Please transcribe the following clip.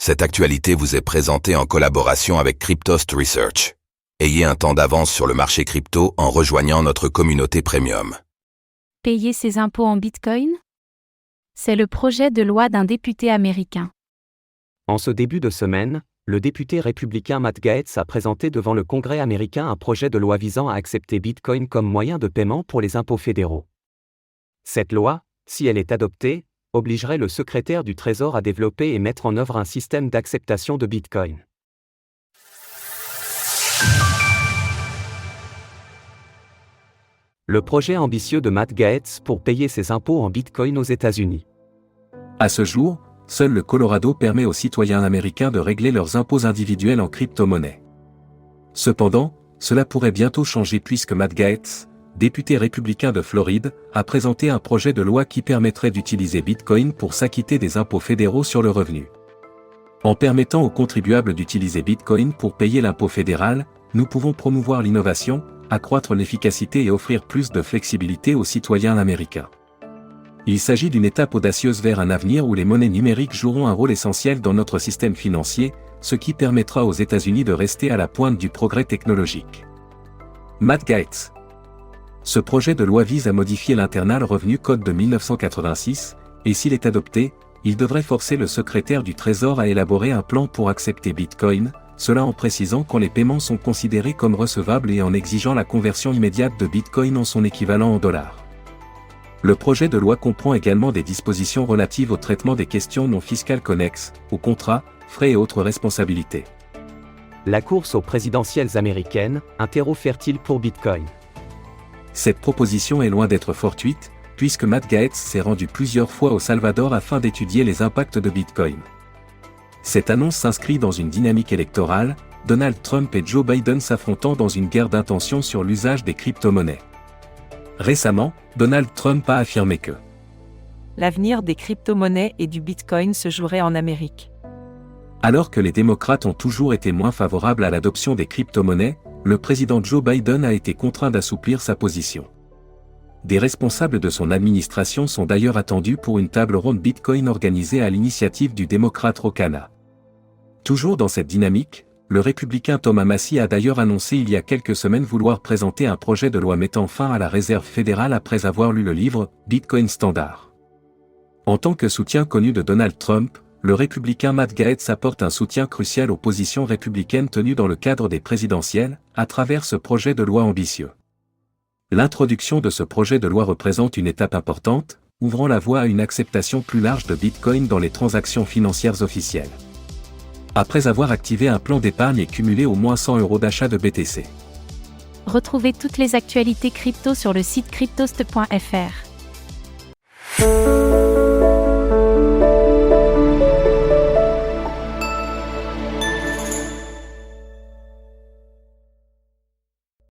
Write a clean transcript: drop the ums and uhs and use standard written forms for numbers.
Cette actualité vous est présentée en collaboration avec Cryptost Research. Ayez un temps d'avance sur le marché crypto en rejoignant notre communauté premium. Payer ses impôts en Bitcoin ? C'est le projet de loi d'un député américain. En ce début de semaine, le député républicain Matt Gaetz a présenté devant le Congrès américain un projet de loi visant à accepter Bitcoin comme moyen de paiement pour les impôts fédéraux. Cette loi, si elle est adoptée, obligerait le secrétaire du Trésor à développer et mettre en œuvre un système d'acceptation de Bitcoin. Le projet ambitieux de Matt Gaetz pour payer ses impôts en Bitcoin aux États-Unis. À ce jour, seul le Colorado permet aux citoyens américains de régler leurs impôts individuels en crypto-monnaie. Cependant, cela pourrait bientôt changer puisque Matt Gaetz, député républicain de Floride, a présenté un projet de loi qui permettrait d'utiliser Bitcoin pour s'acquitter des impôts fédéraux sur le revenu. En permettant aux contribuables d'utiliser Bitcoin pour payer l'impôt fédéral, nous pouvons promouvoir l'innovation, accroître l'efficacité et offrir plus de flexibilité aux citoyens américains. Il s'agit d'une étape audacieuse vers un avenir où les monnaies numériques joueront un rôle essentiel dans notre système financier, ce qui permettra aux États-Unis de rester à la pointe du progrès technologique. Matt Gaetz. Ce projet de loi vise à modifier l'Internal Revenue Code de 1986, et s'il est adopté, il devrait forcer le secrétaire du Trésor à élaborer un plan pour accepter Bitcoin, cela en précisant quand les paiements sont considérés comme recevables et en exigeant la conversion immédiate de Bitcoin en son équivalent en dollars. Le projet de loi comprend également des dispositions relatives au traitement des questions non fiscales connexes, aux contrats, frais et autres responsabilités. La course aux présidentielles américaines, un terreau fertile pour Bitcoin. Cette proposition est loin d'être fortuite, puisque Matt Gaetz s'est rendu plusieurs fois au Salvador afin d'étudier les impacts de Bitcoin. Cette annonce s'inscrit dans une dynamique électorale, Donald Trump et Joe Biden s'affrontant dans une guerre d'intention sur l'usage des crypto-monnaies. Récemment, Donald Trump a affirmé que l'avenir des crypto-monnaies et du Bitcoin se jouerait en Amérique. Alors que les démocrates ont toujours été moins favorables à l'adoption des crypto-monnaies, le président Joe Biden a été contraint d'assouplir sa position. Des responsables de son administration sont d'ailleurs attendus pour une table ronde Bitcoin organisée à l'initiative du démocrate Ro Khanna. Toujours dans cette dynamique, le républicain Thomas Massie a d'ailleurs annoncé il y a quelques semaines vouloir présenter un projet de loi mettant fin à la réserve fédérale après avoir lu le livre « Bitcoin Standard ». En tant que soutien connu de Donald Trump, le républicain Matt Gaetz apporte un soutien crucial aux positions républicaines tenues dans le cadre des présidentielles, à travers ce projet de loi ambitieux. L'introduction de ce projet de loi représente une étape importante, ouvrant la voie à une acceptation plus large de Bitcoin dans les transactions financières officielles. Après avoir activé un plan d'épargne et cumulé au moins 100 € d'achat de BTC. Retrouvez toutes les actualités crypto sur le site cryptost.fr.